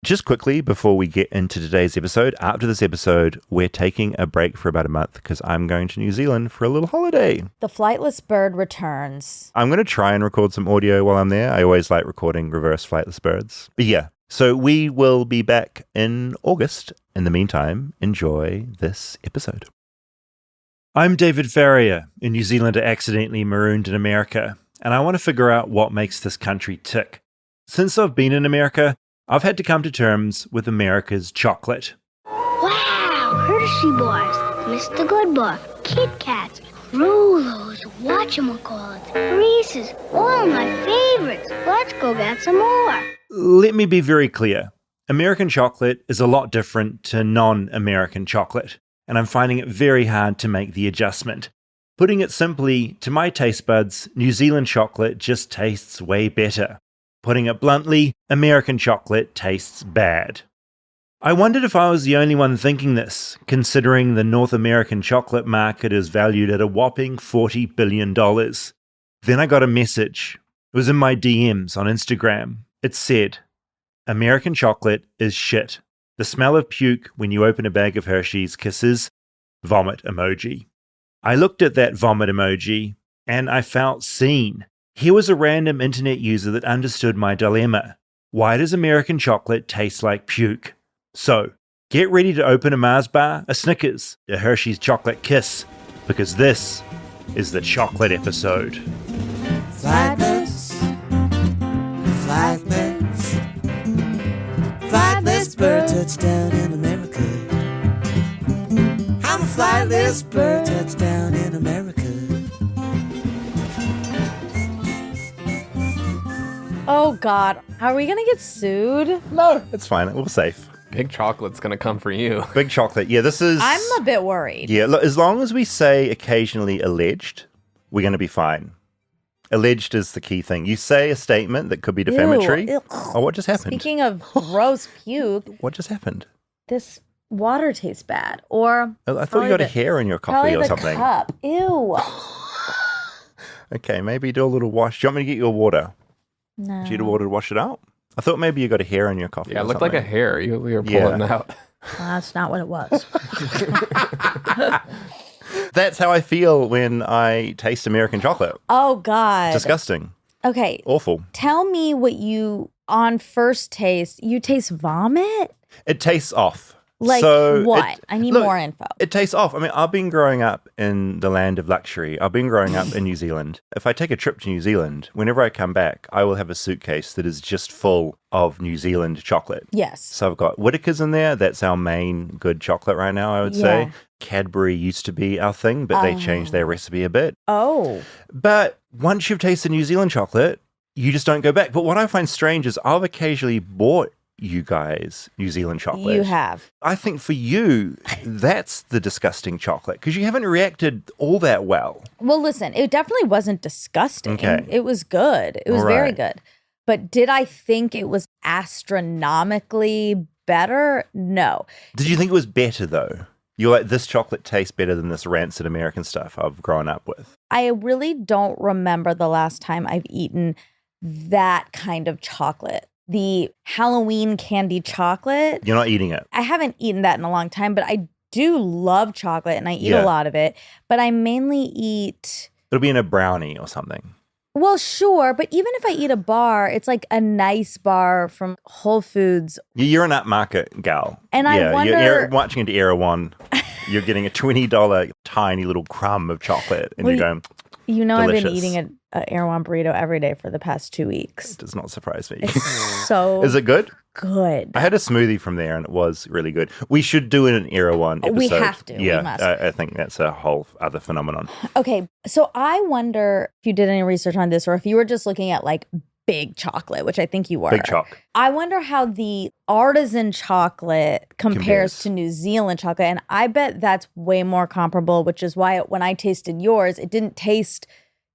Just quickly, before we get into today's episode, after this episode, we're taking a break for about a month because I'm going to New Zealand for a little holiday. The Flightless Bird returns. I'm going to try and record some audio while I'm there. I always like recording reverse Flightless Birds. But yeah, so we will be back in August. In the meantime, enjoy this episode. I'm David Farrier, a New Zealander accidentally marooned in America, and I want to figure out what makes this country tick. Since I've been in America, I've had to come to terms with America's chocolate. Wow, Hershey bars, Mr. Goodbar, Kit Kats, Rolos, whatchamacallits, Reese's, all my favorites. Let's go get some more. Let me be very clear. American chocolate is a lot different to non-American chocolate, and I'm finding it very hard to make the adjustment. Putting it simply, to my taste buds, New Zealand chocolate just tastes way better. Putting it bluntly, American chocolate tastes bad. I wondered if I was the only one thinking this, considering the North American chocolate market is valued at a whopping $40 billion. Then I got a message. It was in my DMs on Instagram. It said, American chocolate is shit. The smell of puke when you open a bag of Hershey's Kisses, vomit emoji. I looked at that vomit emoji and I felt seen. Here was a random internet user that understood my dilemma. Why does American chocolate taste like puke? So, get ready to open a Mars bar, a Snickers, a Hershey's chocolate kiss, because this is the chocolate episode. Flightless, flightless, flightless bird touchdown in America. I'm a flightless bird touchdown in America. Oh, God. Are we going to get sued? No, it's fine. We're safe. Big chocolate's gonna come for you. Big chocolate. Yeah, this is... I'm a bit worried. Yeah, look, as long as we say occasionally alleged, we're going to be fine. Alleged is the key thing. You say a statement that could be defamatory. Ew. Oh, what just happened? Speaking of gross puke, What just happened? this water tastes bad. Or I thought you got a hair in your coffee or the something. cup. Ew. Okay, maybe do a little wash. Do you want me to get you a water? No. Do you need water to wash it out? I thought maybe you got a hair in your coffee. Yeah, it or looked like a something. hair. You were pulling Yeah. out. Well, that's not what it was. That's how I feel when I taste American chocolate. Oh, God. Disgusting. Okay. Awful. Tell me what you, on first taste, you taste vomit? It tastes off. Like So what? it- I need look, more info. It tastes off. I mean, I've been growing up in the land of luxury. I've been growing up in New Zealand. If I take a trip to New Zealand, whenever I come back, I will have a suitcase that is just full of New Zealand chocolate. Yes. So I've got Whittaker's in there. That's our main good chocolate right now, I would Yeah. say. Cadbury used to be our thing, but they changed their recipe a bit. Oh. But once you've tasted New Zealand chocolate, you just don't go back. But what I find strange is I've occasionally bought you guys New Zealand chocolate. You have. I think for you, that's the disgusting chocolate because you haven't reacted all that well. Well, listen, it definitely wasn't disgusting. Okay. It was good. It was All very right. good. But did I think it was astronomically better? No. Did you think it was better though? You're like, this chocolate tastes better than this rancid American stuff I've grown up with. I really don't remember the last time I've eaten that kind of chocolate. The Halloween candy chocolate. You're not eating it. I haven't eaten that in a long time, but I do love chocolate and I eat Yeah. a lot of it. But I mainly eat, It'll be in a brownie or something. well, sure. But even if I eat a bar, it's like a nice bar from Whole Foods. You're an upmarket gal. And I yeah, wonder- you're watching into Erewhon. You're getting a $20 tiny little crumb of chocolate and Well, you're going, You know, I've been Delicious. eating an Erewhon burrito every day for the past 2 weeks. it does not surprise me. It's so Is it good? good. I had a smoothie from there and it was really good. We should do an Erewhon episode. We have to. We Yeah, must. I think that's a whole other phenomenon. Okay, so I wonder if you did any research on this or if you were just looking at like big chocolate, which I think you were. Big chalk. I wonder how the artisan chocolate compares to New Zealand chocolate. And I bet that's way more comparable, which is why when I tasted yours, it didn't taste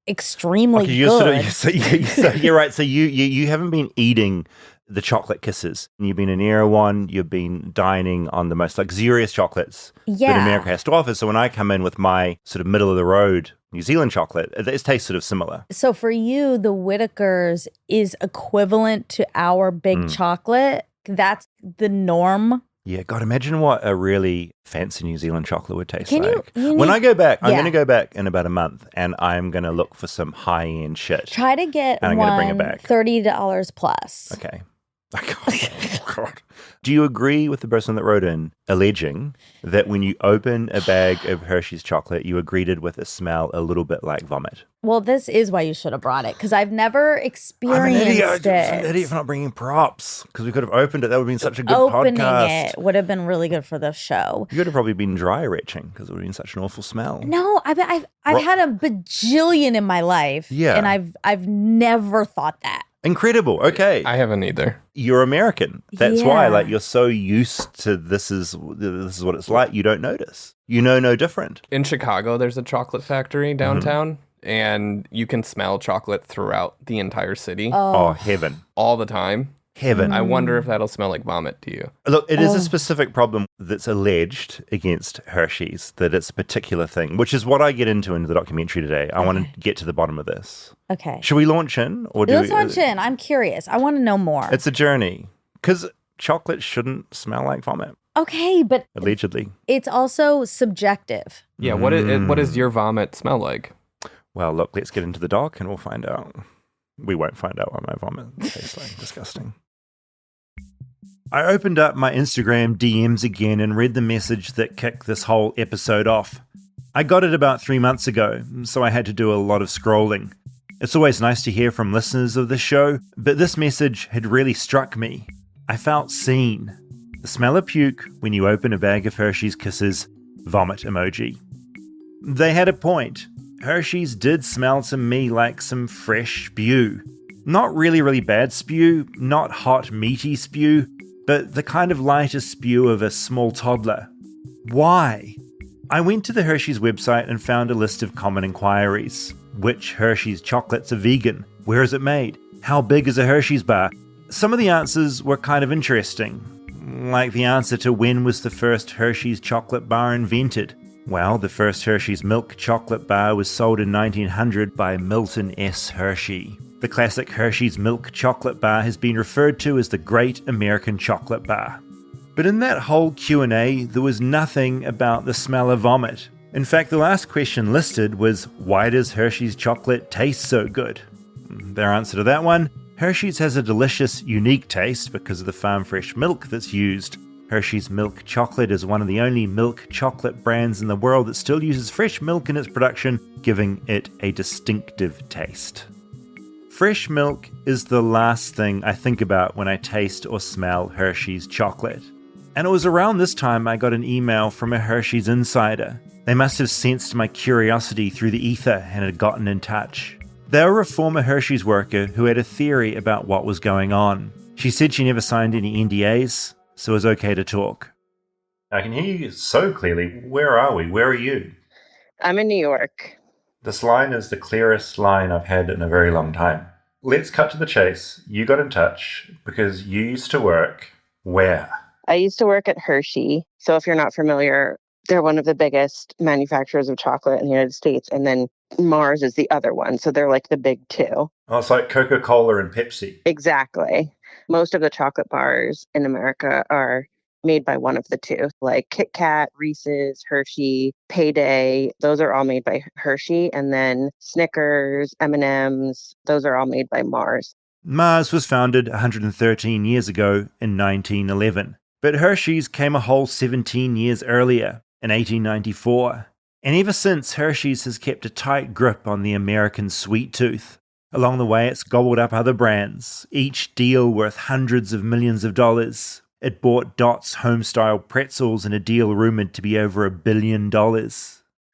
extremely Okay, good. you're right. So you haven't been eating the chocolate kisses. You've been in Erewhon. You've been dining on the most luxurious chocolates that Yeah. America has to offer. So when I come in with my sort of middle of the road New Zealand chocolate, it tastes sort of similar. So for you, the Whittaker's is equivalent to our big chocolate. that's the norm. Yeah, God, imagine what a really fancy New Zealand chocolate would taste Can you- like. you When need- I go back, I'm Yeah. going to go back in about a month, and I'm going to look for some high-end shit. Try to get And I'm gonna bring it one back. $30 plus. Okay. Oh, God. Do you agree with the person that wrote in alleging that when you open a bag of Hershey's chocolate, you are greeted with a smell a little bit like vomit? Well, this is why you should have brought it, because I've never experienced I'm an idiot for not bringing props, because we could have opened it. That would have been such a good Opening podcast. it would have been really good for the show. You could have probably been dry retching, because it would have been such an awful smell. No, I've had a bajillion in my life. Yeah. And I've never thought that. Incredible. Okay. I haven't either. You're American. That's why, Yeah. like, you're so used to this is what it's like. You don't notice. You know no different. In Chicago, there's a chocolate factory downtown, and you can smell chocolate throughout the entire city Oh, heaven. all the time. Heaven. I wonder if that'll smell like vomit to you. Look, it is Oh. a specific problem that's alleged against Hershey's, that it's a particular thing, which is what I get into the documentary today. I want to get to the bottom of this. Okay. Should we launch in? Or Let's launch in. I'm curious. I want to know more. It's a journey. Because chocolate shouldn't smell like vomit, Okay, but allegedly. it's also subjective. Yeah, what does your vomit smell like? Well, look, let's get into the doc and we'll find out. We won't find out what my vomit tastes like. Disgusting. I opened up my Instagram DMs again and read the message that kicked this whole episode off. I got it about 3 months ago, so I had to do a lot of scrolling. It's always nice to hear from listeners of the show, but this message had really struck me. I felt seen. The smell of puke when you open a bag of Hershey's Kisses, vomit emoji. They had a point. Hershey's did smell to me like some fresh spew. Not really bad spew, not hot meaty spew, but the kind of lighter spew of a small toddler. Why? I went to the Hershey's website and found a list of common inquiries. Which Hershey's chocolates are vegan? Where is it made? How big is a Hershey's bar? Some of the answers were kind of interesting. Like the answer to when was the first Hershey's chocolate bar invented? Well, the first Hershey's milk chocolate bar was sold in 1900 by Milton S. Hershey. The classic Hershey's milk chocolate bar has been referred to as the Great American Chocolate Bar. But in that whole Q&A, there was nothing about the smell of vomit. In fact, the last question listed was, why does Hershey's chocolate taste so good? Their answer to that one, Hershey's has a delicious, unique taste because of the farm fresh milk that's used. Hershey's milk chocolate is one of the only milk chocolate brands in the world that still uses fresh milk in its production, giving it a distinctive taste. Fresh milk is the last thing I think about when I taste or smell Hershey's chocolate. And it was around this time I got an email from a Hershey's insider. They must have sensed my curiosity through the ether and had gotten in touch. They were a former Hershey's worker who had a theory about what was going on. She said she never signed any NDAs, so it was okay to talk. I can hear you so clearly. Where are we? Where are you? I'm in New York. This line is the clearest line I've had in a very long time. Let's cut to the chase. You got in touch because you used to work where? I used to work at Hershey. So if you're not familiar, they're one of the biggest manufacturers of chocolate in the United States. And then Mars is the other one. So they're like the big two. Oh, it's like Coca-Cola and Pepsi. Exactly. Most of the chocolate bars in America are made by one of the two, like Kit Kat, Reese's, Hershey, Payday. Those are all made by Hershey. And then Snickers, M&Ms, those are all made by Mars. Mars was founded 113 years ago in 1911. But Hershey's came a whole 17 years earlier, in 1894. And ever since, Hershey's has kept a tight grip on the American sweet tooth. Along the way, it's gobbled up other brands, each deal worth hundreds of millions of dollars. It bought Dot's home-style pretzels in a deal rumored to be over $1 billion.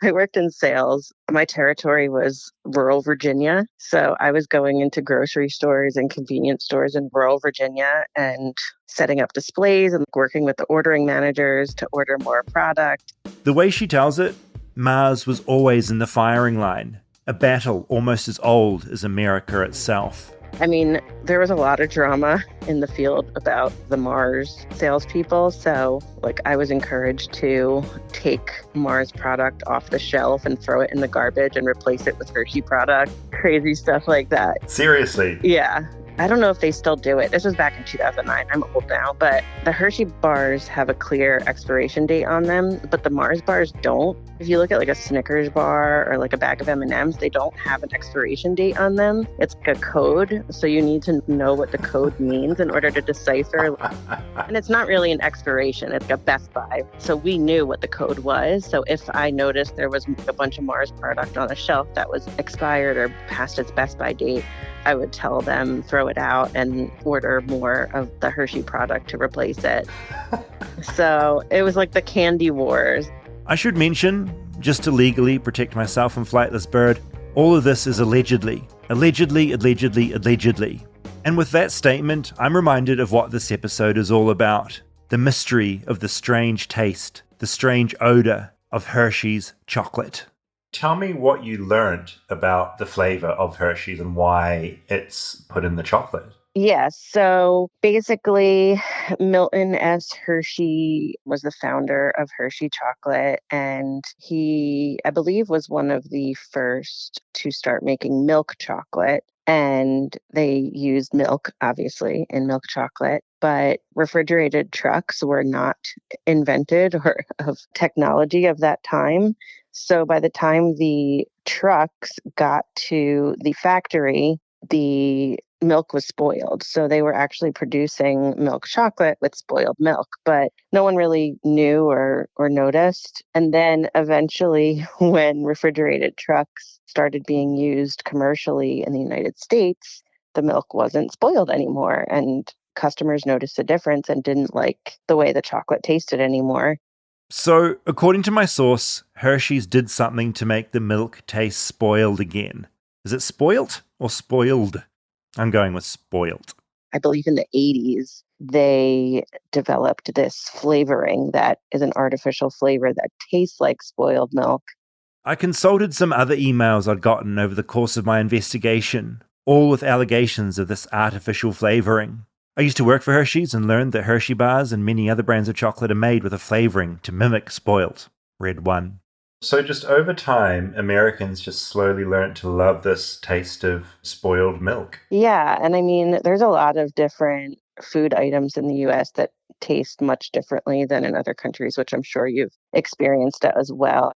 I worked in sales. My territory was rural Virginia. So I was going into grocery stores and convenience stores in rural Virginia and setting up displays and working with the ordering managers to order more product. The way she tells it, Mars was always in the firing line, a battle almost as old as America itself. I mean, there was a lot of drama in the field about the Mars salespeople. So, I was encouraged to take Mars product off the shelf and throw it in the garbage and replace it with Hershey product. Crazy stuff like that. Seriously? Yeah. I don't know if they still do it. This was back in 2009. I'm old now, but the Hershey bars have a clear expiration date on them, but the Mars bars don't. If you look at like a Snickers bar or like a bag of M&Ms, they don't have an expiration date on them. It's like a code, so you need to know what the code means in order to decipher. And it's not really an expiration, it's a Best By. So we knew what the code was. So if I noticed there was a bunch of Mars product on a shelf that was expired or past its Best By date, I would tell them, throw it out and order more of the Hershey product to replace it. So it was like the candy wars. I should mention, just to legally protect myself from Flightless Bird, all of this is allegedly. Allegedly, allegedly, allegedly. And with that statement, I'm reminded of what this episode is all about. The mystery of the strange taste, the strange odor of Hershey's chocolate. Tell me what you learned about the flavor of Hershey's and why it's put in the chocolate. Yes. So basically, Milton S. Hershey was the founder of Hershey Chocolate, and he, I believe, was one of the first to start making milk chocolate. And they used milk, obviously, in milk chocolate, but refrigerated trucks were not invented or of technology of that time. So by the time the trucks got to the factory, the milk was spoiled. So they were actually producing milk chocolate with spoiled milk, but no one really knew or noticed. And then eventually, when refrigerated trucks started being used commercially in the United States, the milk wasn't spoiled anymore. And customers noticed a difference and didn't like the way the chocolate tasted anymore. So, according to my source, Hershey's did something to make the milk taste spoiled again. Is it spoilt or spoiled? I'm going with spoiled. I believe in the 80s, they developed this flavoring that is an artificial flavor that tastes like spoiled milk. I consulted some other emails I'd gotten over the course of my investigation, all with allegations of this artificial flavoring. I used to work for Hershey's and learned that Hershey bars and many other brands of chocolate are made with a flavoring to mimic spoiled. Read one. So just over time, Americans just slowly learned to love this taste of spoiled milk. Yeah, and I mean, there's a lot of different food items in the US that taste much differently than in other countries, which I'm sure you've experienced as well.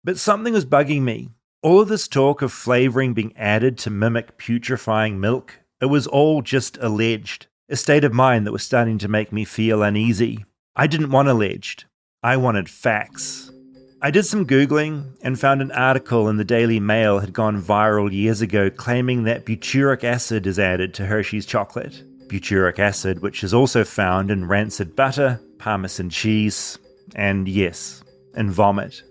But something was bugging me. All of this talk of flavoring being added to mimic putrefying milk, it was all just alleged. A state of mind that was starting to make me feel uneasy. I didn't want alleged. I wanted facts. I did some Googling and found an article in the Daily Mail had gone viral years ago claiming that butyric acid is added to Hershey's chocolate. Butyric acid, which is also found in rancid butter, Parmesan cheese, and yes, in vomit.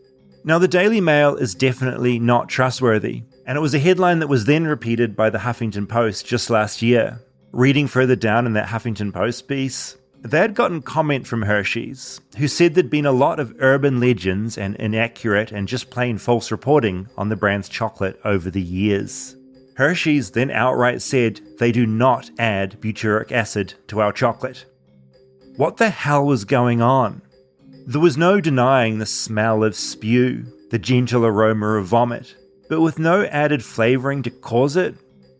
Now, the Daily Mail is definitely not trustworthy, and it was a headline that was then repeated by the Huffington Post just last year. Reading further down in that Huffington Post piece, they had gotten comment from Hershey's, who said there'd been a lot of urban legends and inaccurate and just plain false reporting on the brand's chocolate over the years. Hershey's then outright said they do not add butyric acid to our chocolate. What the hell was going on? There was no denying the smell of spew, the gentle aroma of vomit, but with no added flavouring to cause it,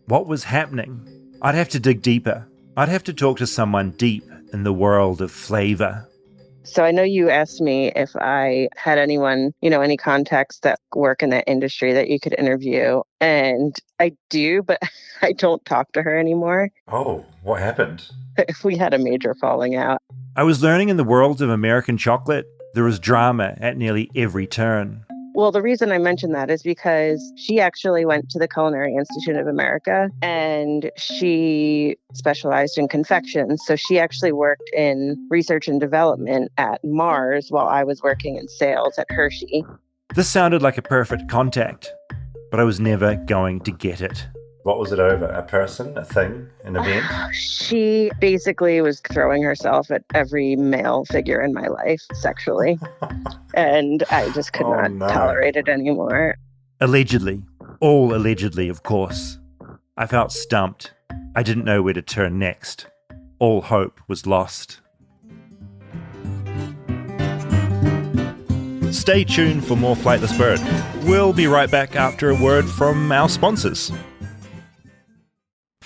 what was happening? I'd have to dig deeper. I'd have to talk to someone deep in the world of flavour. So I know you asked me if I had anyone, any contacts that work in that industry that you could interview. And I do, but I don't talk to her anymore. Oh, what happened? We had a major falling out. I was learning in the world of American chocolate, there was drama at nearly every turn. Well, the reason I mention that is because she actually went to the Culinary Institute of America and she specialized in confections. So she actually worked in research and development at Mars while I was working in sales at Hershey. This sounded like a perfect contact, but I was never going to get it. What was it over? A person? A thing? An event? She basically was throwing herself at every male figure in my life sexually. And I just could not tolerate it anymore. Allegedly. All allegedly, of course. I felt stumped. I didn't know where to turn next. All hope was lost. Stay tuned for more Flightless Bird. We'll be right back after a word from our sponsors.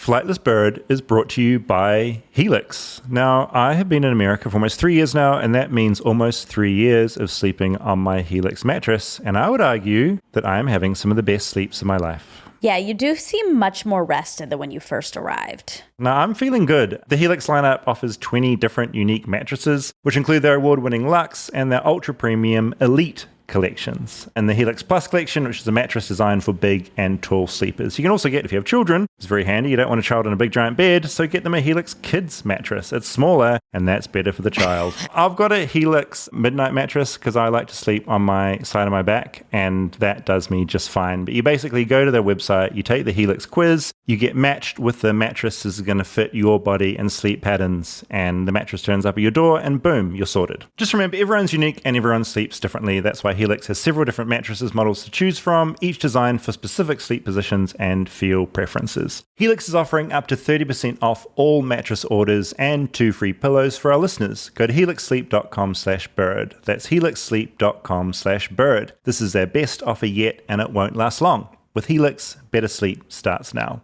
Flightless Bird is brought to you by Helix. Now, I have been in America for almost 3 years now, and that means almost 3 years of sleeping on my Helix mattress. And I would argue that I am having some of the best sleeps of my life. Yeah, you do seem much more rested than when you first arrived. Now, I'm feeling good. The Helix lineup offers 20 different unique mattresses, which include their award-winning Luxe and their ultra-premium Elite collections, and the Helix Plus collection, which is a mattress designed for big and tall sleepers. You can also get, if you have children, it's very handy. You don't want a child in a big giant bed, so get them a Helix Kids mattress. It's smaller, and that's better for the child. I've got a Helix Midnight mattress because I like to sleep on my side of my back, and that does me just fine. But you basically go to their website, you take the Helix quiz, you get matched with the mattress that's going to fit your body and sleep patterns, and the mattress turns up at your door, and boom, you're sorted. Just remember, everyone's unique and everyone sleeps differently. That's why Helix has several different mattresses models to choose from, each designed for specific sleep positions and feel preferences. Helix is offering up to 30% off all mattress orders and 2 free pillows for our listeners. Go to helixsleep.com/bird. That's helixsleep.com/bird. This is their best offer yet, and it won't last long. With Helix, better sleep starts now.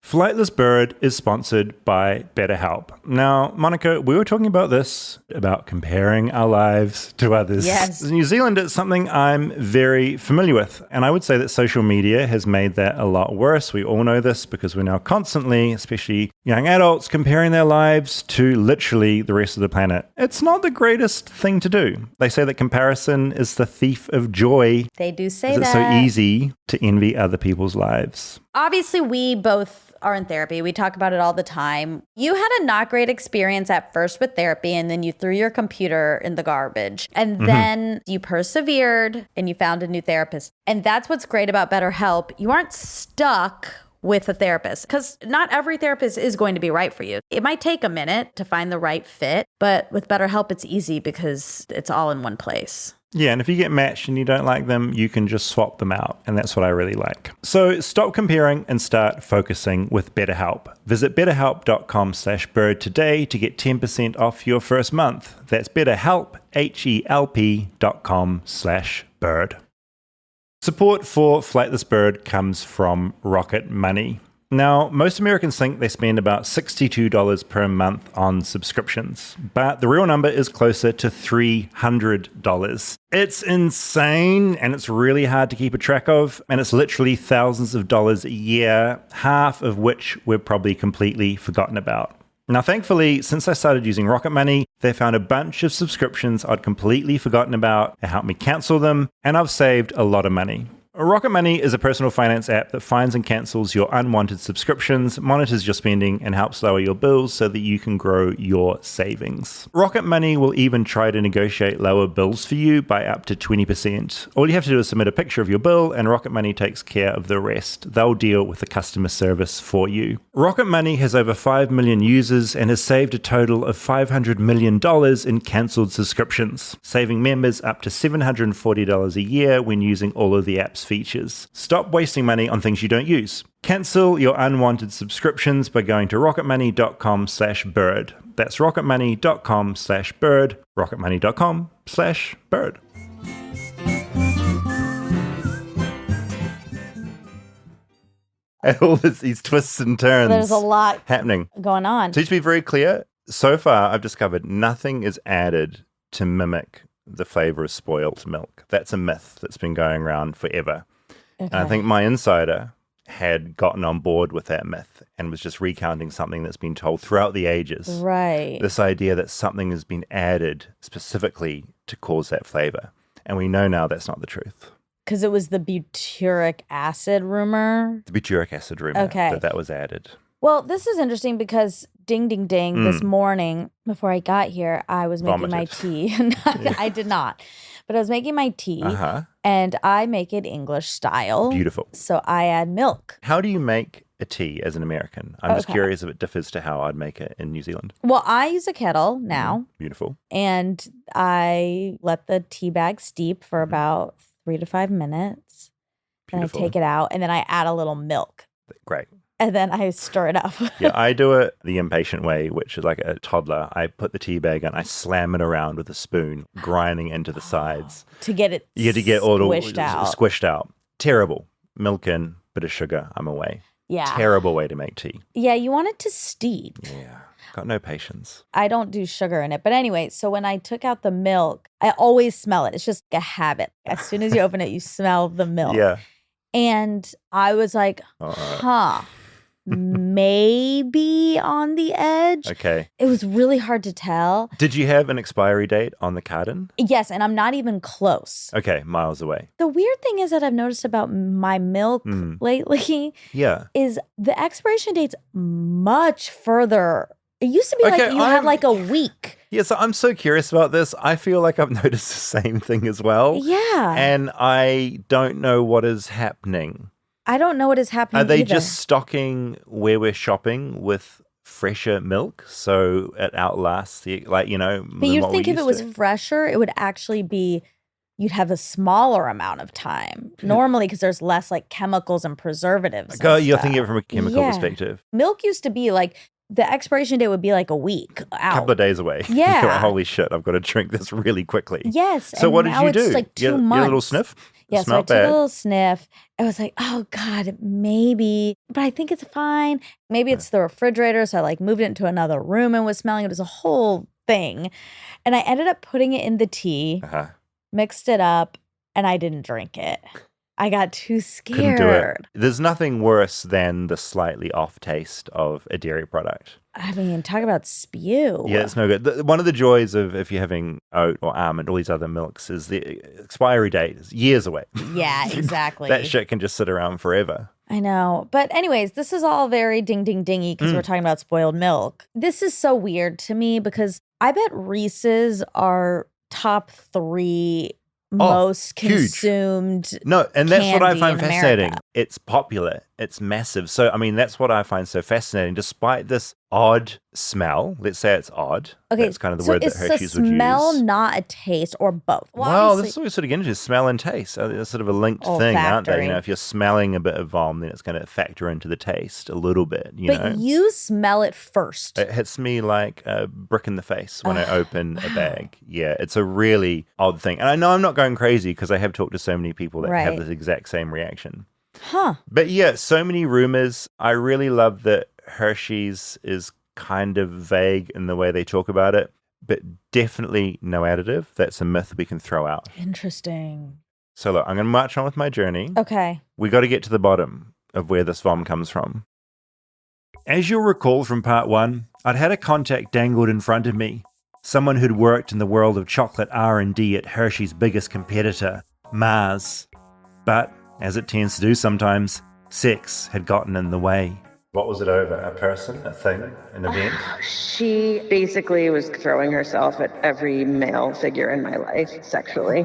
Flightless Bird is sponsored by BetterHelp. Now, Monica, we were talking about this, about comparing our lives to others. Yes. In New Zealand, it's something I'm very familiar with. And I would say that social media has made that a lot worse. We all know this because we're now constantly, especially young adults, comparing their lives to literally the rest of the planet. It's not the greatest thing to do. They say that comparison is the thief of joy. They do say It's that. so easy to envy other people's lives. Obviously, we both are in therapy. We talk about it all the time. You had a not great experience at first with therapy, and then you threw your computer in the garbage. And then you persevered and you found a new therapist. And that's what's great about BetterHelp. You aren't stuck with a therapist because not every therapist is going to be right for you. It might take a minute to find the right fit, but with BetterHelp, it's easy because it's all in one place. Yeah, and if you get matched and you don't like them, you can just swap them out. And that's what I really like. So stop comparing and start focusing with BetterHelp. Visit betterhelp.com/bird today to get 10% off your first month. That's BetterHelp, HELP.com/bird. Support for Flightless Bird comes from Rocket Money. Now, most Americans think they spend about $62 per month on subscriptions, but the real number is closer to $300. It's insane, and it's really hard to keep a track of, and it's literally thousands of dollars a year, half of which we've probably completely forgotten about. Now, thankfully, since I started using Rocket Money, they found a bunch of subscriptions I'd completely forgotten about. They helped me cancel them, and I've saved a lot of money. Rocket Money is a personal finance app that finds and cancels your unwanted subscriptions, monitors your spending, and helps lower your bills so that you can grow your savings. Rocket Money will even try to negotiate lower bills for you by up to 20%. All you have to do is submit a picture of your bill, and Rocket Money takes care of the rest. They'll deal with the customer service for you. Rocket Money has over 5 million users and has saved a total of $500 million in cancelled subscriptions, saving members up to $740 a year when using all of the app's features. Stop wasting money on things you don't use. Cancel your unwanted subscriptions by going to rocketmoney.com/bird. That's rocketmoney.com/bird. rocketmoney.com/bird. And all these twists and turns. There's a lot happening going on. So to be very clear, so far I've discovered nothing is added to mimic the flavor of spoiled milk. That's a myth that's been going around forever. Okay. And I think my insider had gotten on board with that myth and was just recounting something that's been told throughout the ages. Right. This idea that something has been added specifically to cause that flavor. And we know now that's not the truth. Because it was the butyric acid rumor. The butyric acid rumor that was added. Well, this is interesting because ding, ding, ding, this morning before I got here, I was making my tea. I did not. But I was making my tea and I make it English style. Beautiful. So I add milk. How do you make a tea as an American? I'm just curious if it differs to how I'd make it in New Zealand. Well, I use a kettle now. Beautiful. And I let the tea bag steep for about 3 to 5 minutes. Beautiful. Then I take it out and then I add a little milk. Great. And then I stir it up. Yeah, I do it the impatient way, which is like a toddler. I put the tea bag and I slam it around with a spoon, grinding into the sides. To get it You get to get all squished out. Squished out. Terrible. Milk in, bit of sugar, I'm away. Yeah. Terrible way to make tea. Yeah, you want it to steep. Yeah. Got no patience. I don't do sugar in it. But anyway, so when I took out the milk, I always smell it. It's just a habit. As soon as you open it, you smell the milk. Yeah. And I was like, maybe on the edge. Okay. It was really hard to tell. Did you have an expiry date on the carton? Yes, and I'm not even close. Okay, miles away. The weird thing is that I've noticed about my milk lately Yeah. is the expiration date's much further. It used to be like you had like a week. Yeah, so I'm so curious about this. I feel like I've noticed the same thing as well. Yeah. And I don't know what is happening. I don't know what is happening Are they either. just stocking where we're shopping with fresher milk so it outlasts the, But you'd think if it was fresher, it would actually be, you'd have a smaller amount of time. Normally, because there's less like chemicals and preservatives. You're thinking of it from a chemical perspective. Milk used to be like, the expiration date would be like a week out. A couple of days away. Yeah. You're like, holy shit, I've got to drink this really quickly. Yes. So what did you do? It's like 2 months. Get a little sniff? Yeah, so I took a little sniff. I was like, oh God, maybe, but I think it's fine. Maybe it's the refrigerator. So I like moved it into another room and was smelling it. It was a whole thing. And I ended up putting it in the tea, mixed it up, and I didn't drink it. I got too scared. Couldn't do it. There's nothing worse than the slightly off taste of a dairy product. I mean, talk about spew. Yeah, it's no good. One of the joys of if you're having oat or almond, all these other milks, is the expiry date is years away. Yeah, exactly. That shit can just sit around forever. I know. But anyways, this is all very dingy because we're talking about spoiled milk. This is so weird to me because I bet Reese's are top 3 most consumed. No, and that's what I find fascinating. America. It's popular. It's massive. So, I mean, that's what I find so fascinating. Despite this odd smell, let's say it's odd. Okay, that's kind of the word that Hershey's would use. It's a smell, not a taste, or both. Well, this is what we sort of get into, smell and taste. They're sort of a linked thing, aren't they? If you're smelling a bit of vom, then it's going to factor into the taste a little bit, But you smell it first. It hits me like a brick in the face when I open a bag. Yeah, it's a really odd thing. And I know I'm not going crazy because I have talked to so many people that have this exact same reaction. But yeah, so many rumors. I really love that Hershey's is kind of vague in the way they talk about it, but definitely no additive. That's a myth we can throw out. Interesting. So look, I'm going to march on with my journey. Okay. We got to get to the bottom of where this vom comes from. As you'll recall from part 1, I'd had a contact dangled in front of me. Someone who'd worked in the world of chocolate R&D at Hershey's biggest competitor, Mars. But as it tends to do sometimes, sex had gotten in the way. What was it over? A person? A thing? An event? She basically was throwing herself at every male figure in my life sexually.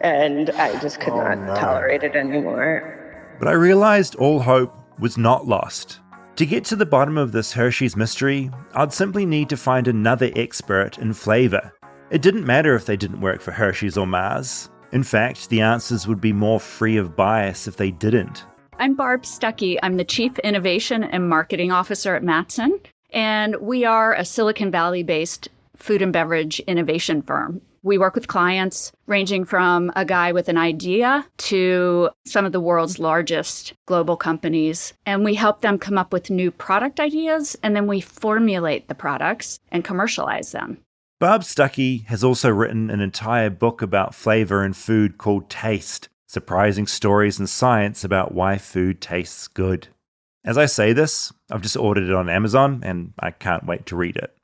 And I just could not tolerate it anymore. But I realized all hope was not lost. To get to the bottom of this Hershey's mystery, I'd simply need to find another expert in flavour. It didn't matter if they didn't work for Hershey's or Mars. In fact, the answers would be more free of bias if they didn't. I'm Barb Stuckey. I'm the Chief Innovation and Marketing Officer at Matson, and we are a Silicon Valley-based food and beverage innovation firm. We work with clients ranging from a guy with an idea to some of the world's largest global companies, and we help them come up with new product ideas, and then we formulate the products and commercialize them. Barb Stuckey has also written an entire book about flavour and food called Taste, Surprising Stories and Science About Why Food Tastes Good. As I say this, I've just ordered it on Amazon and I can't wait to read it.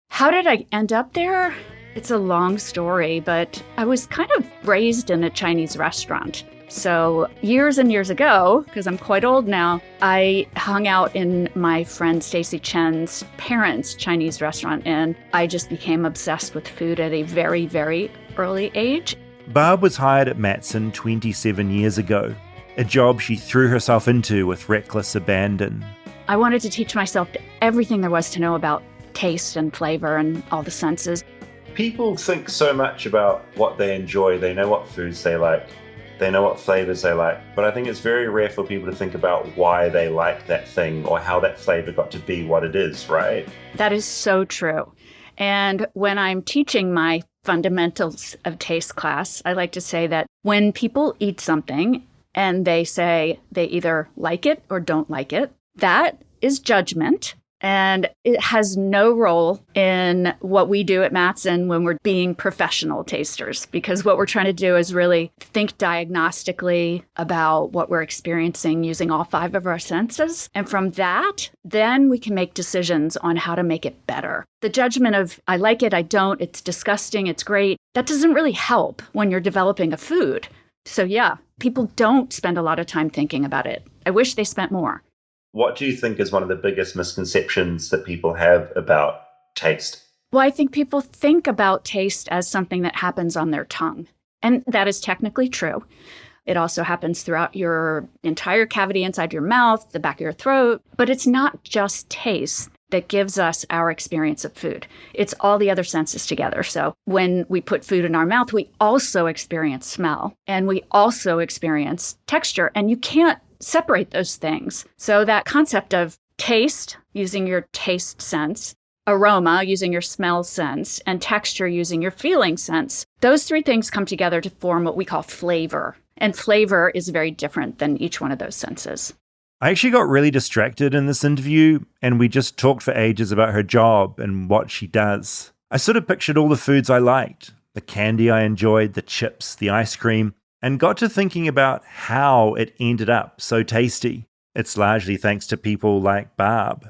How did I end up there? It's a long story, but I was kind of raised in a Chinese restaurant. So years and years ago, because I'm quite old now, I hung out in my friend Stacy Chen's parents' Chinese restaurant, and I just became obsessed with food at a very, very early age. Barb was hired at Matson 27 years ago, a job she threw herself into with reckless abandon. I wanted to teach myself everything there was to know about taste and flavor and all the senses. People think so much about what they enjoy. They know what foods they like. They know what flavors they like. But I think it's very rare for people to think about why they like that thing or how that flavor got to be what it is, right? That is so true. And when I'm teaching my fundamentals of taste class, I like to say that when people eat something, and they say they either like it or don't like it. That is judgment. And it has no role in what we do at Mattson when we're being professional tasters, because what we're trying to do is really think diagnostically about what we're experiencing using all 5 of our senses. And from that, then we can make decisions on how to make it better. The judgment of, I like it, I don't, it's disgusting, it's great, that doesn't really help when you're developing a food. So yeah, people don't spend a lot of time thinking about it. I wish they spent more. What do you think is one of the biggest misconceptions that people have about taste? Well, I think people think about taste as something that happens on their tongue. And that is technically true. It also happens throughout your entire cavity inside your mouth, the back of your throat. But it's not just taste that gives us our experience of food. It's all the other senses together. So when we put food in our mouth, we also experience smell and we also experience texture. And you can't separate those things. So that concept of taste, using your taste sense, aroma, using your smell sense, and texture, using your feeling sense, those 3 things come together to form what we call flavor. And flavor is very different than each one of those senses. I actually got really distracted in this interview, and we just talked for ages about her job and what she does. I sort of pictured all the foods I liked, the candy I enjoyed, the chips, the ice cream, and got to thinking about how it ended up so tasty. It's largely thanks to people like Barb.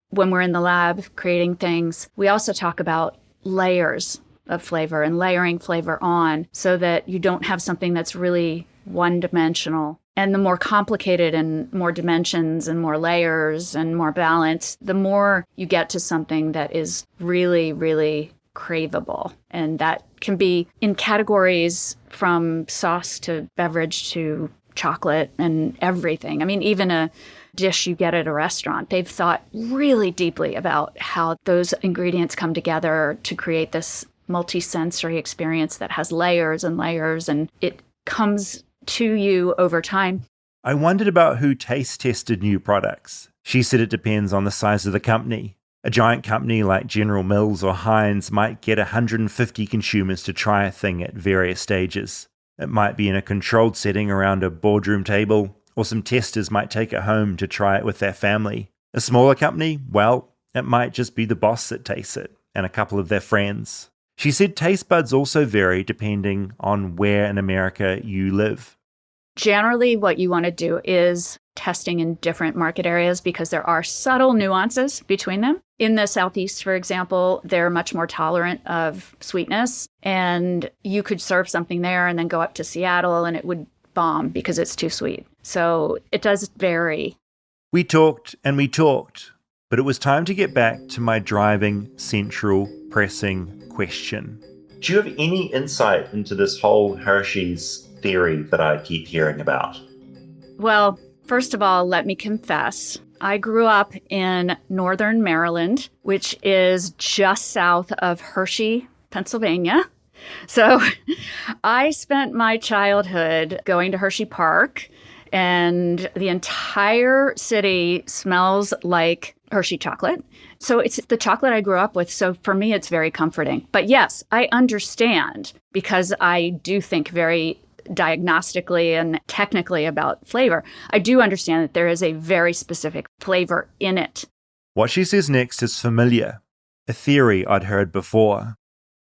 When we're in the lab creating things, we also talk about layers of flavor and layering flavor on so that you don't have something that's really one-dimensional. And the more complicated and more dimensions and more layers and more balance, the more you get to something that is really, really craveable. And that can be in categories from sauce to beverage to chocolate and everything. I mean, even a dish you get at a restaurant, they've thought really deeply about how those ingredients come together to create this multi-sensory experience that has layers and layers, and it comes to you over time. I wondered about who taste tested new products. She said it depends on the size of the company. A giant company like General Mills or Heinz might get 150 consumers to try a thing at various stages. It might be in a controlled setting around a boardroom table, or some testers might take it home to try it with their family. A smaller company, well, it might just be the boss that tastes it, and a couple of their friends. She said taste buds also vary depending on where in America you live. Generally, what you want to do is testing in different market areas because there are subtle nuances between them. In the Southeast, for example, they're much more tolerant of sweetness, and you could serve something there and then go up to Seattle and it would bomb because it's too sweet. So it does vary. We talked and we talked, but it was time to get back to my driving, central, pressing question. Do you have any insight into this whole Hershey's theory that I keep hearing about? Well, first of all, let me confess, I grew up in northern Maryland, which is just south of Hershey, Pennsylvania. So I spent my childhood going to Hershey Park, and the entire city smells like Hershey chocolate. So it's the chocolate I grew up with. So for me, it's very comforting. But yes, I understand, because I do think very diagnostically and technically about flavor. I do understand that there is a very specific flavor in it. What she says next is familiar, a theory I'd heard before.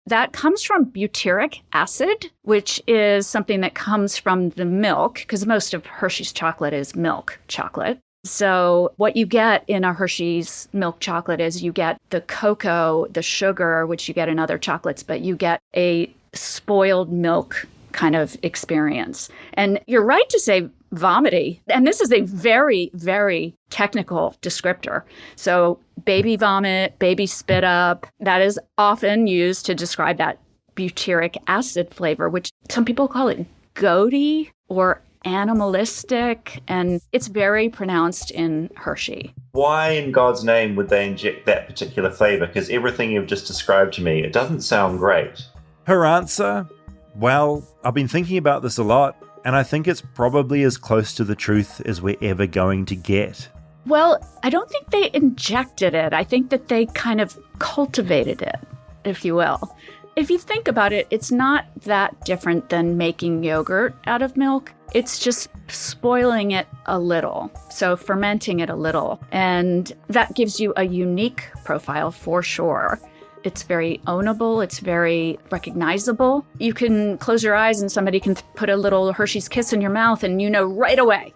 That comes from butyric acid, which is something that comes from the milk, because most of Hershey's chocolate is milk chocolate. So what you get in a Hershey's milk chocolate is you get the cocoa, the sugar, which you get in other chocolates, but you get a spoiled milk kind of experience. And you're right to say vomity. And this is a very, very technical descriptor. So baby vomit, baby spit up, that is often used to describe that butyric acid flavor, which some people call it goaty or animalistic, and it's very pronounced in Hershey. Why in God's name would they inject that particular flavor? Because everything you've just described to me, it doesn't sound great. Her answer? Well, I've been thinking about this a lot, and I think it's probably as close to the truth as we're ever going to get. Well, I don't think they injected it. I think that they kind of cultivated it, if you will. If you think about it, it's not that different than making yogurt out of milk. It's just spoiling it a little, so fermenting it a little. And that gives you a unique profile for sure. It's very ownable. It's very recognizable. You can close your eyes and somebody can put a little Hershey's Kiss in your mouth and you know right away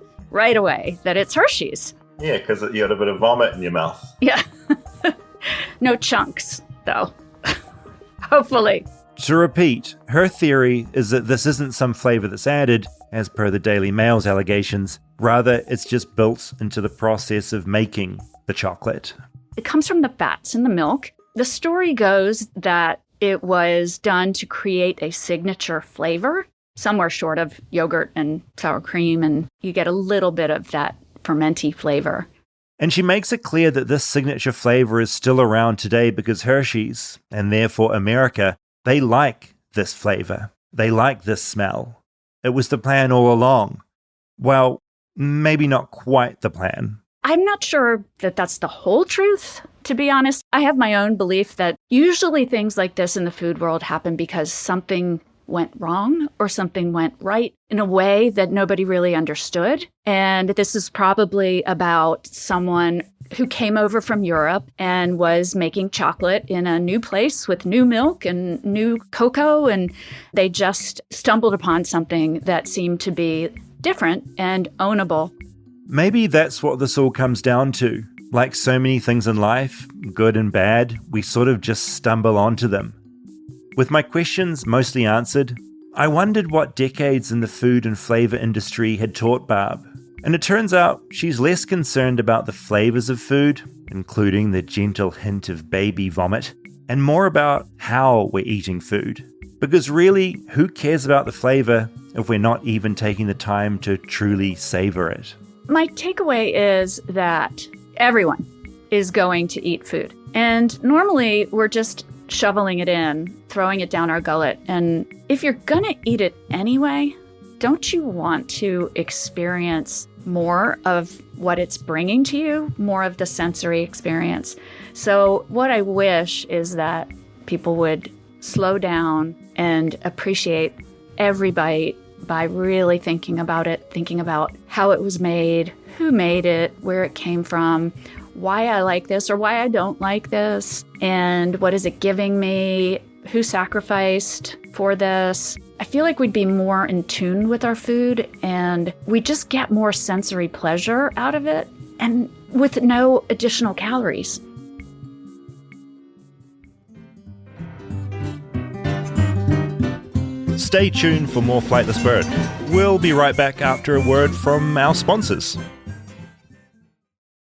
that it's Hershey's. Yeah, because you had a bit of vomit in your mouth. Yeah. No chunks, though. Hopefully. To repeat, her theory is that this isn't some flavour that's added, as per the Daily Mail's allegations. Rather, it's just built into the process of making the chocolate. It comes from the fats in the milk. The story goes that it was done to create a signature flavor, somewhere short of yogurt and sour cream, and you get a little bit of that fermenty flavor. And she makes it clear that this signature flavour is still around today because Hershey's, and therefore America, they like this flavour. They like this smell. It was the plan all along. Well, maybe not quite the plan. I'm not sure that that's the whole truth, to be honest. I have my own belief that usually things like this in the food world happen because something went wrong or something went right in a way that nobody really understood. And this is probably about someone who came over from Europe and was making chocolate in a new place with new milk and new cocoa, and they just stumbled upon something that seemed to be different and ownable. Maybe that's what this all comes down to. Like so many things in life, good and bad, we sort of just stumble onto them. With my questions mostly answered, I wondered what decades in the food and flavour industry had taught Barb. And it turns out she's less concerned about the flavours of food, including the gentle hint of baby vomit, and more about how we're eating food. Because really, who cares about the flavour if we're not even taking the time to truly savour it? My takeaway is that everyone is going to eat food. And normally we're just shoveling it in, throwing it down our gullet. And if you're gonna eat it anyway, don't you want to experience more of what it's bringing to you, more of the sensory experience? So what I wish is that people would slow down and appreciate every bite by really thinking about it, thinking about how it was made, who made it, where it came from, why I like this or why I don't like this, and what is it giving me, who sacrificed for this. I feel like we'd be more in tune with our food and we just get more sensory pleasure out of it and with no additional calories. Stay tuned for more Flightless Bird. We'll be right back after a word from our sponsors.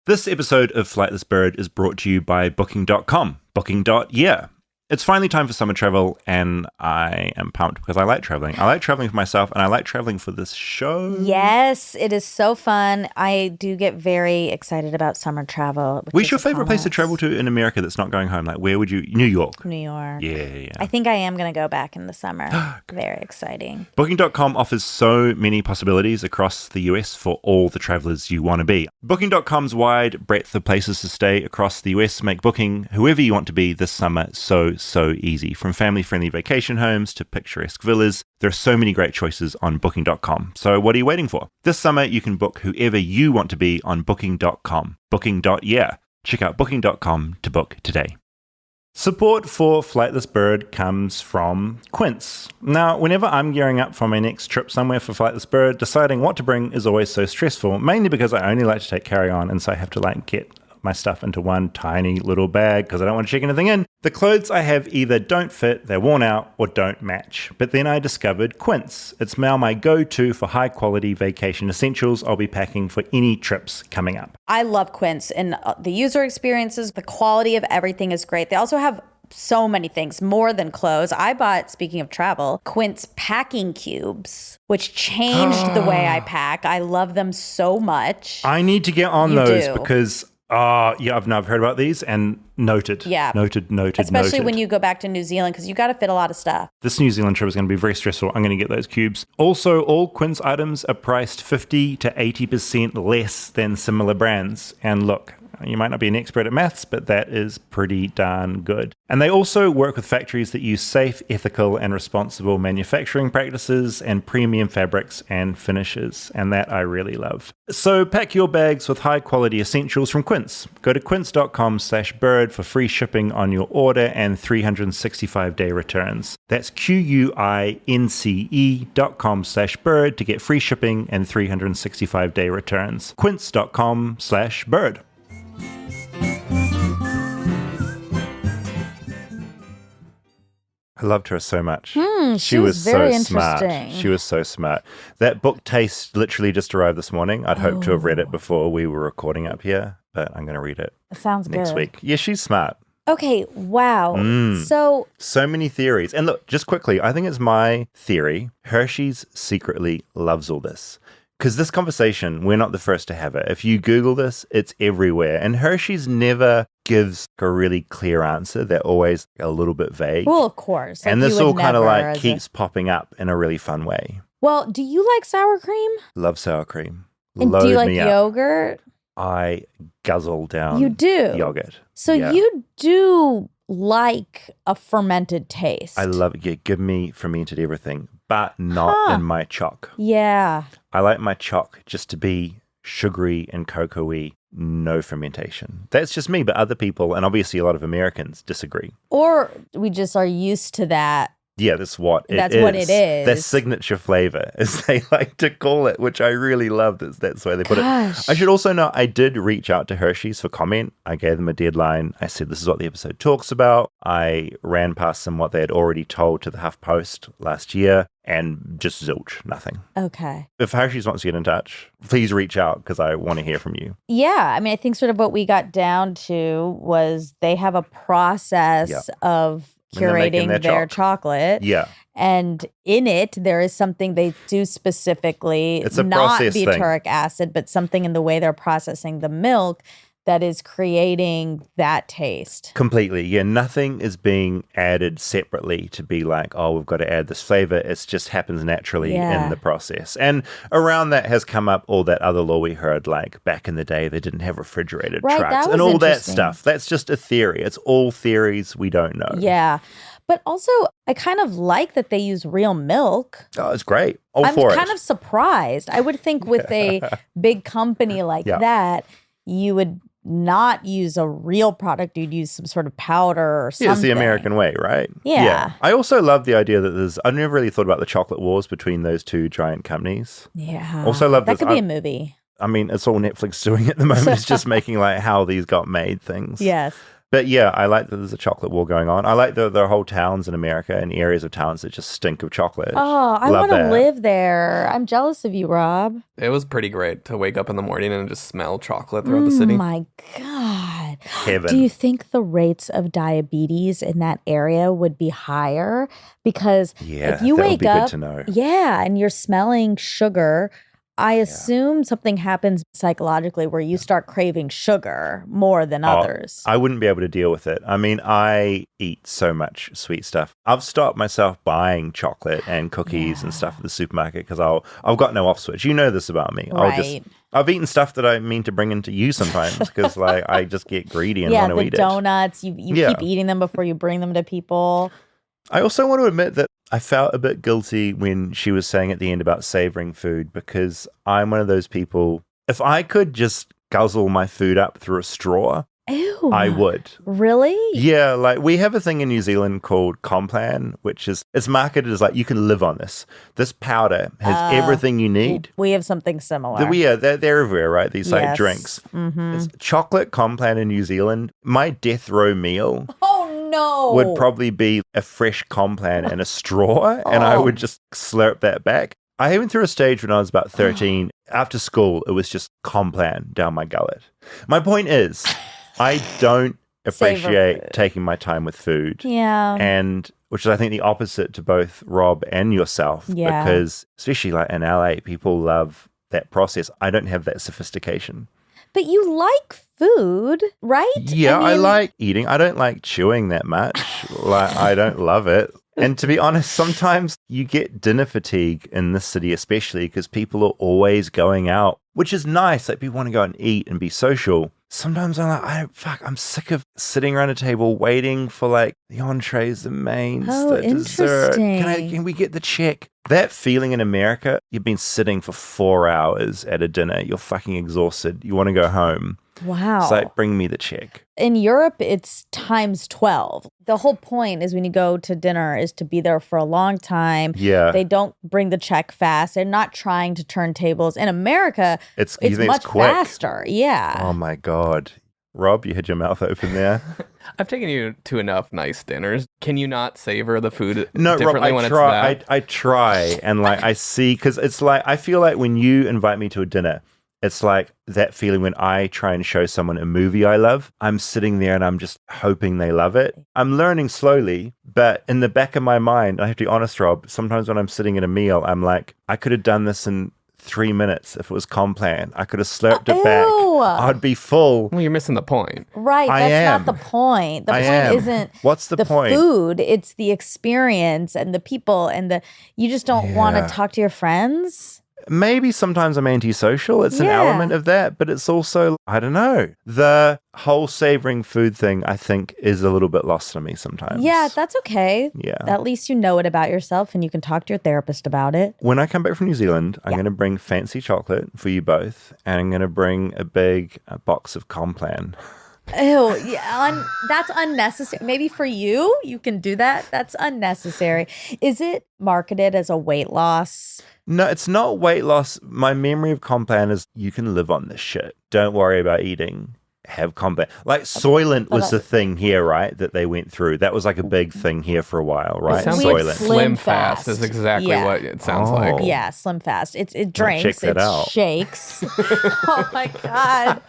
This episode of Flightless Bird is brought to you by Booking.com. Booking.yeah. It's finally time for summer travel, and I am pumped because I like traveling. I like traveling for myself, and I like traveling for this show. Yes, it is so fun. I do get very excited about summer travel. Where's your favorite place to travel to in America that's not going home? Like, where would you? New York. New York. Yeah. I think I am going to go back in the summer. Very exciting. Booking.com offers so many possibilities across the US for all the travelers you want to be. Booking.com's wide breadth of places to stay across the US make booking whoever you want to be this summer so easy. From family-friendly vacation homes to picturesque villas, there are so many great choices on Booking.com. So what are you waiting for? This summer, you can book whoever you want to be on Booking.com. Booking.yeah. Check out Booking.com to book today. Support for Flightless Bird comes from Quince. Now, whenever I'm gearing up for my next trip somewhere for Flightless Bird, deciding what to bring is always so stressful, mainly because I only like to take carry-on, and so I have to get my stuff into one tiny little bag because I don't want to check anything in. The clothes I have either don't fit, they're worn out, or don't match. But then I discovered Quince. It's now my go-to for high-quality vacation essentials I'll be packing for any trips coming up. I love Quince, and the user experiences, the quality of everything is great. They also have so many things, more than clothes. I bought, speaking of travel, Quince packing cubes, which changed the way I pack. I love them so much. I need to get on those because... I've heard about these and noted. Yeah. Noted. Especially when you go back to New Zealand because you got to fit a lot of stuff. This New Zealand trip is going to be very stressful. I'm going to get those cubes. Also, all Quince items are priced 50 to 80% less than similar brands. And look, You might not be an expert at maths, but that is pretty darn good. And they also work with factories that use safe, ethical, and responsible manufacturing practices and premium fabrics and finishes. And that I really love. So pack your bags with high-quality essentials from Quince. Go to quince.com/bird for free shipping on your order and 365-day returns. That's QUINCE.com/bird to get free shipping and 365-day returns. Quince.com/bird. I loved her so much. She was very so smart. interesting. She was so smart. That book Taste literally just arrived this morning. I'd hoped to have read it before we were recording up here, but I'm going to read it Sounds next good. week. Yeah, she's smart. Okay, wow. So many theories. And look, just quickly, I think it's my theory. Hershey's secretly loves all this. Because this conversation, we're not the first to have it. If you Google this, it's everywhere. And Hershey's never gives a really clear answer. They're always a little bit vague. Well, of course. And Like, this you would all kind of never like as keeps popping up in a really fun way. Well, do you like sour cream? Love sour cream. And Load do you like me up. yogurt? I guzzle down You do? yogurt. So Yeah. you do like a fermented taste. I love it. Yeah, give me fermented everything, but not in my choc. Yeah. I like my choc just to be sugary and cocoa-y, no fermentation. That's just me, but other people, and obviously a lot of Americans, disagree. Or we just are used to that. Yeah, that's what it is. That's what it is. Their signature flavor, as they like to call it, which I really love. That's why they put it. Gosh. I should also note, I did reach out to Hershey's for comment. I gave them a deadline. I said, this is what the episode talks about. I ran past them what they had already told to the HuffPost last year, and just zilch, nothing. Okay. If Hershey's wants to get in touch, please reach out because I want to hear from you. Yeah. I mean, I think sort of what we got down to was they have a process of When they're making curating their chocolate. Yeah. And in it, there is something they do specifically, It's a not process thing. butyric acid, but something in the way they're processing the milk that is creating that taste. Completely. Yeah. Nothing is being added separately to be like, oh, we've got to add this flavor. It just happens naturally in the process. And around that has come up all that other law we heard, like back in the day, they didn't have refrigerated Right, trucks that and was all that interesting. stuff. That's just a theory. It's all theories we don't know. Yeah. But also, I kind of like that they use real milk. Oh, it's great. All I'm for kind it. of surprised. I would think with a big company like that, you would not use a real product. You'd use some sort of powder or something. Yeah, it's the American way, right? Yeah. I also love the idea that I've never really thought about the chocolate wars between those two giant companies. Yeah. Also love that this. could be a movie. I mean, it's all Netflix doing at the moment. It's just making like how these got made things. Yes. But yeah, I like that there's a chocolate war going on. I like there are whole towns in America and areas of towns that just stink of chocolate. Oh, I Love want to that. live there. I'm jealous of you, Rob. It was pretty great to wake up in the morning and just smell chocolate throughout the city. Oh my God. Heaven. Do you think the rates of diabetes in that area would be higher? Because Yeah, if you that would wake be up, good to know. yeah, and you're smelling sugar, I assume something happens psychologically where you start craving sugar more than others. I wouldn't be able to deal with it. I mean, I eat so much sweet stuff. I've stopped myself buying chocolate and cookies and stuff at the supermarket because I've got no off switch. You know this about me. Right. I've eaten stuff that I mean to bring into you sometimes because like I just get greedy and Yeah, want to the eat donuts, you Yeah. keep eating them before you bring them to people. I also want to admit that I felt a bit guilty when she was saying at the end about savoring food because I'm one of those people, if I could just guzzle my food up through a straw, Ew. I would. Really? Yeah, like we have a thing in New Zealand called Complan, which is, it's marketed as like, you can live on this. This powder has everything you need. We have something similar. They're everywhere, right? These like Yes. drinks. Mm-hmm. It's chocolate Complan in New Zealand, my death row meal Oh, no. would probably be a fresh Complan and a straw, and I would just slurp that back. I even through a stage when I was about 13, after school, it was just Complan down my gullet. My point is, I don't appreciate food. taking my time with food. Yeah. And which is, I think, the opposite to both Rob and yourself. Yeah. Because especially like in LA, people love that process. I don't have that sophistication. But you like food, right? Yeah, I mean, like eating. I don't like chewing that much. Like, I don't love it. And to be honest, sometimes you get dinner fatigue in this city, especially because people are always going out, which is nice. Like people want to go out and eat and be social. sometimes I'm like, I'm sick of sitting around a table waiting for like the entrees, the mains, the dessert. Can we get the check? That feeling in America, you've been sitting for 4 hours at a dinner, you're fucking exhausted, you want to go home. Wow. It's like, bring me the check. In Europe, it's times 12. The whole point is when you go to dinner is to be there for a long time. Yeah. They don't bring the check fast. They're not trying to turn tables. In America, it's much quick? faster. Yeah. Oh my God. Rob, you had your mouth open there. I've taken you to enough nice dinners. Can you not savor the food No, differently Rob, when it's that? I try, and like I see, because it's like I feel like when you invite me to a dinner, it's like that feeling when I try and show someone a movie I love. I'm sitting there and I'm just hoping they love it. I'm learning slowly, but in the back of my mind, I have to be honest, Rob, sometimes when I'm sitting at a meal, I'm like, I could have done this in 3 minutes if it was Complan. I could have slurped it back. I'd be full. Well, you're missing the point. Right. That's not the point. The point isn't What's the point? Food. It's the experience and the people and you just don't want to talk to your friends. Maybe sometimes I'm antisocial. It's an element of that, but it's also, I don't know. The whole savoring food thing, I think, is a little bit lost on me sometimes. Yeah, that's okay. Yeah. At least you know it about yourself and you can talk to your therapist about it. When I come back from New Zealand, I'm going to bring fancy chocolate for you both, and I'm going to bring a big box of Complan. Ew, yeah, that's unnecessary. Maybe for you, you can do that. That's unnecessary. Is it marketed as a weight loss? No, it's not weight loss. My memory of Complan is you can live on this shit. Don't worry about eating. Have Complan. Like Soylent was the thing here, right? That they went through. That was like a big thing here for a while, right? It sounds Soylent. like Slim Fast is exactly what it sounds like. Yeah, Slim Fast. It drinks. Check that out. Shakes. Oh my God.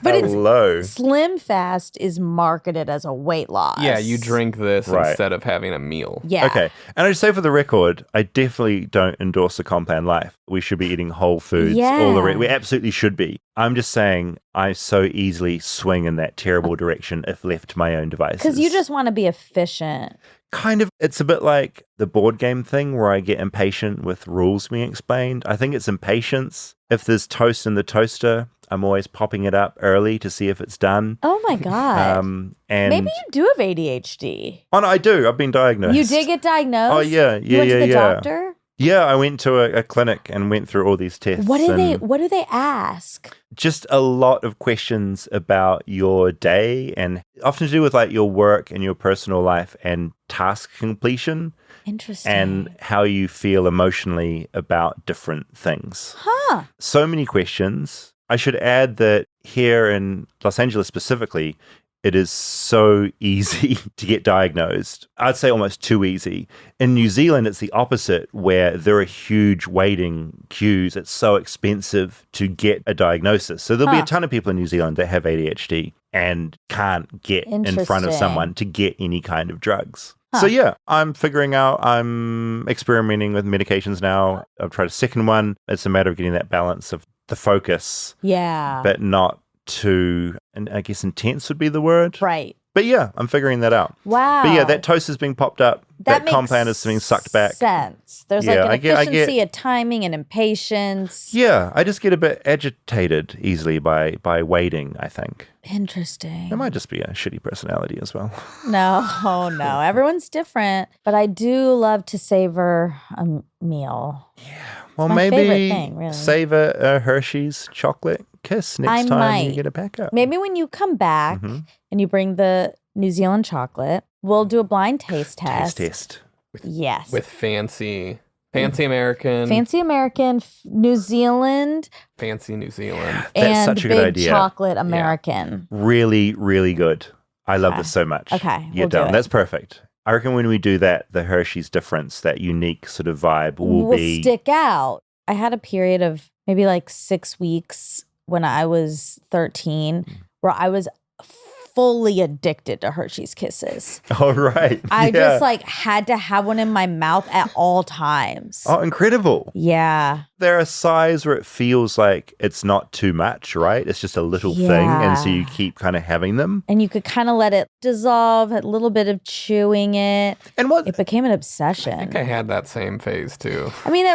But Hello. Slim Fast is marketed as a weight loss. Yeah, you drink this instead of having a meal. Yeah. Okay. And I just say for the record, I definitely don't endorse the Complan life. We should be eating whole foods. Yeah. We absolutely should be. I'm just saying I so easily swing in that terrible direction if left to my own devices. Because you just want to be efficient. Kind of. It's a bit like the board game thing where I get impatient with rules being explained. I think it's impatience. If there's toast in the toaster, I'm always popping it up early to see if it's done. Oh my God. And maybe you do have ADHD. Oh, no, I do. I've been diagnosed. You did get diagnosed? Oh, yeah. You went to the doctor? Yeah, I went to a clinic and went through all these tests. What do they ask? Just a lot of questions about your day and often to do with like your work and your personal life and task completion. Interesting. And how you feel emotionally about different things. Huh. So many questions. I should add that here in Los Angeles specifically, it is so easy to get diagnosed. I'd say almost too easy. In New Zealand, it's the opposite, where there are huge waiting queues. It's so expensive to get a diagnosis. So there'll be a ton of people in New Zealand that have ADHD and can't get in front of someone to get any kind of drugs. So yeah, I'm figuring out, I'm experimenting with medications now. I've tried a second one. It's a matter of getting that balance of the focus. Yeah. But not too, and I guess intense would be the word. Right. But yeah, I'm figuring that out. Wow. But yeah, that toast is being popped up. That makes Complan is being sucked back. Sense. There's like an efficiency, a timing, and impatience. Yeah, I just get a bit agitated easily by waiting, I think. Interesting. It might just be a shitty personality as well. No. Everyone's different. But I do love to savor a meal. Yeah. Well, my maybe favorite thing, really. save a Hershey's chocolate kiss next time you get a pack up. Maybe when you come back and you bring the New Zealand chocolate, we'll do a blind taste test. Taste test. Yes. With fancy American. Fancy American, New Zealand. Fancy New Zealand. That's and such a big good idea. chocolate American. Really, really good. I love this so much. Okay. You're done. That's perfect. I reckon when we do that, the Hershey's difference, that unique sort of vibe will be... stick out. I had a period of maybe like 6 weeks when I was 13 where I was fully addicted to Hershey's Kisses. Oh, right. I just like had to have one in my mouth at all times. Oh, incredible. Yeah. They're a size where it feels like it's not too much, right? It's just a little thing. And so you keep kind of having them. And you could kind of let it dissolve, a little bit of chewing it. And it became an obsession. I think I had that same phase too. I mean,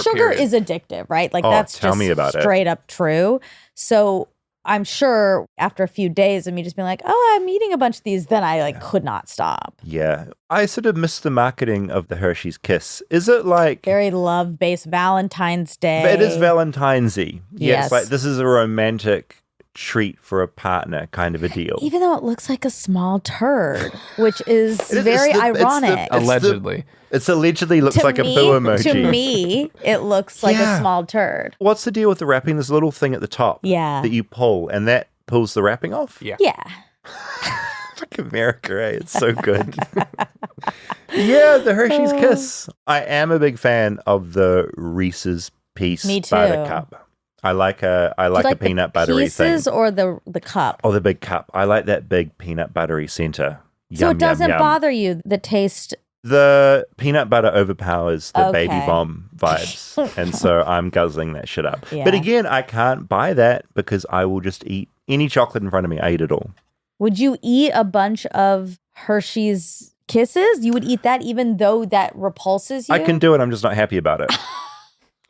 sugar period. is addictive, right? Like Oh, that's tell just me about it. straight up true. So I'm sure after a few days of me just being like, oh, I'm eating a bunch of these, then I could not stop. Yeah. I sort of miss the marketing of the Hershey's Kiss. Is it like... Very love-based Valentine's Day. It is Valentine's-y. Yeah, Yes. it's like this is a romantic treat for a partner kind of a deal. Even though it looks like a small turd, which is It's very the- ironic. Allegedly. It's allegedly looks To like me- a boo emoji. To me, it looks like Yeah. a small turd. What's the deal with the wrapping? There's a little thing at the top Yeah. that you pull, and that pulls the wrapping off? Yeah. Yeah. Like America, eh? It's so good. Yeah, the Hershey's Kiss. I am a big fan of the Reese's Piece Me too. Buttercup. I like a Do you like peanut the buttery pieces thing. or the cup? Oh, the big cup. I like that big peanut buttery center. So Yum, it doesn't yum, yum. bother you, the taste. The peanut butter overpowers the baby Okay. bomb vibes. And so I'm guzzling that shit up. Yeah. But again, I can't buy that because I will just eat any chocolate in front of me. I eat it all. Would you eat a bunch of Hershey's Kisses? You would eat that even though that repulses you? I can do it. I'm just not happy about it.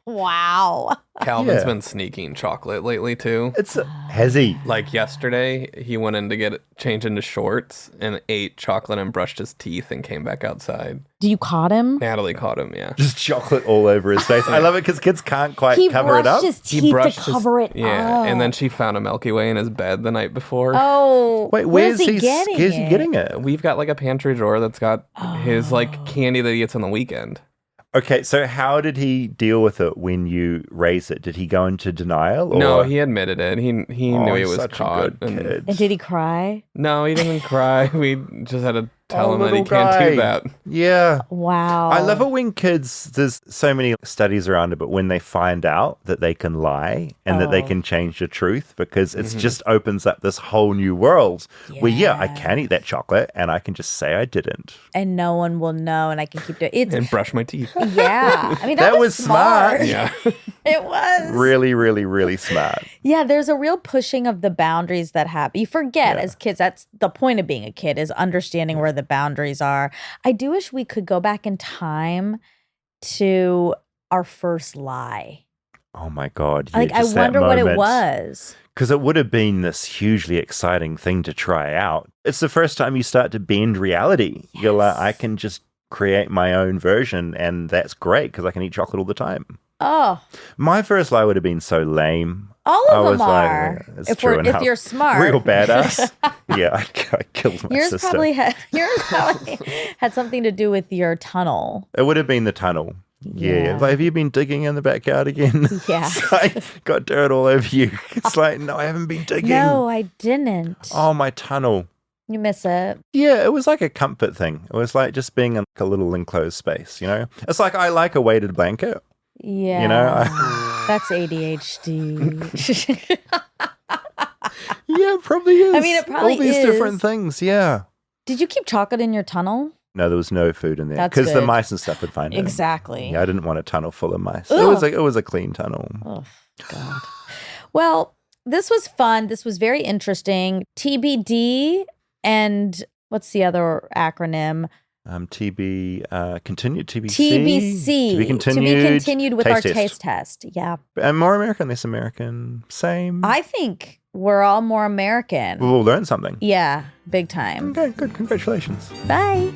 Wow. Calvin's Yeah. been sneaking chocolate lately too. It's hezzy. Like yesterday, he went in to get change into shorts and ate chocolate and brushed his teeth and came back outside. Do you caught him? Natalie caught him, yeah. Just chocolate all over his face. I love it because kids can't quite He cover it up. brushed his He teeth to brushed his- cover it Yeah, up. and then she found a Milky Way in his bed the night before. Oh, Wait, where's where's he getting Where's it? he getting it? We've got like a pantry drawer that's got his like candy that he eats on the weekend. Okay, so how did he deal with it when you raised it? Did he go into denial? Or? No, he admitted it. He knew he he's was such caught. a good kid. And did he cry? No, he didn't cry. We just had to tell Oh, him that he little can't guy. do that. Yeah. Wow. I love it when kids, there's so many studies around it, but when they find out that they can lie and that they Oh. can change the truth, because it just opens up this whole new world where, I can eat that chocolate and I can just say I didn't. And no one will know, and I can keep doing it. And brush my teeth. Yeah. I mean, that, That was smart. Yeah. It was. Really, really, really smart. Yeah, there's a real pushing of the boundaries that happen. You forget as kids, that's the point of being a kid, is understanding where the boundaries are. I do wish we could go back in time to our first lie. Oh my God. Like, I wonder what it was. Because it would have been this hugely exciting thing to try out. It's the first time you start to bend reality. You're like, I can just create my own version, and that's great because I can eat chocolate all the time. Oh, My first lie would have been so lame. all I of was them like, are. it's If true if enough. you're smart. Real badass. Yeah, I killed my Yours sister. probably had something to do with your tunnel. It would have been the tunnel. Yeah. Yeah. Like, have you been digging in the backyard again? Yeah. It's like, got dirt all over you. It's like, no, I haven't been digging. No, I didn't. Oh, my tunnel. You miss it. Yeah, it was like a comfort thing. It was like just being in like a little enclosed space, you know? It's like I like a weighted blanket. Yeah. You know, That's ADHD. Yeah, it probably is. I mean, it probably all these is. different things, yeah. Did you keep chocolate in your tunnel? No, there was no food in there That's because the good. mice and stuff would find it. Exactly. Yeah, I didn't want a tunnel full of mice. Ugh. It was a clean tunnel. Oh, God. Well, this was fun. This was very interesting. TBD and what's the other acronym? Continued TBC. TBC. To be continued. with Taste our test. taste test. Yeah. And more American, less American. Same. I think we're all more American. We'll learn something. Yeah, big time. Okay, good. Congratulations. Bye.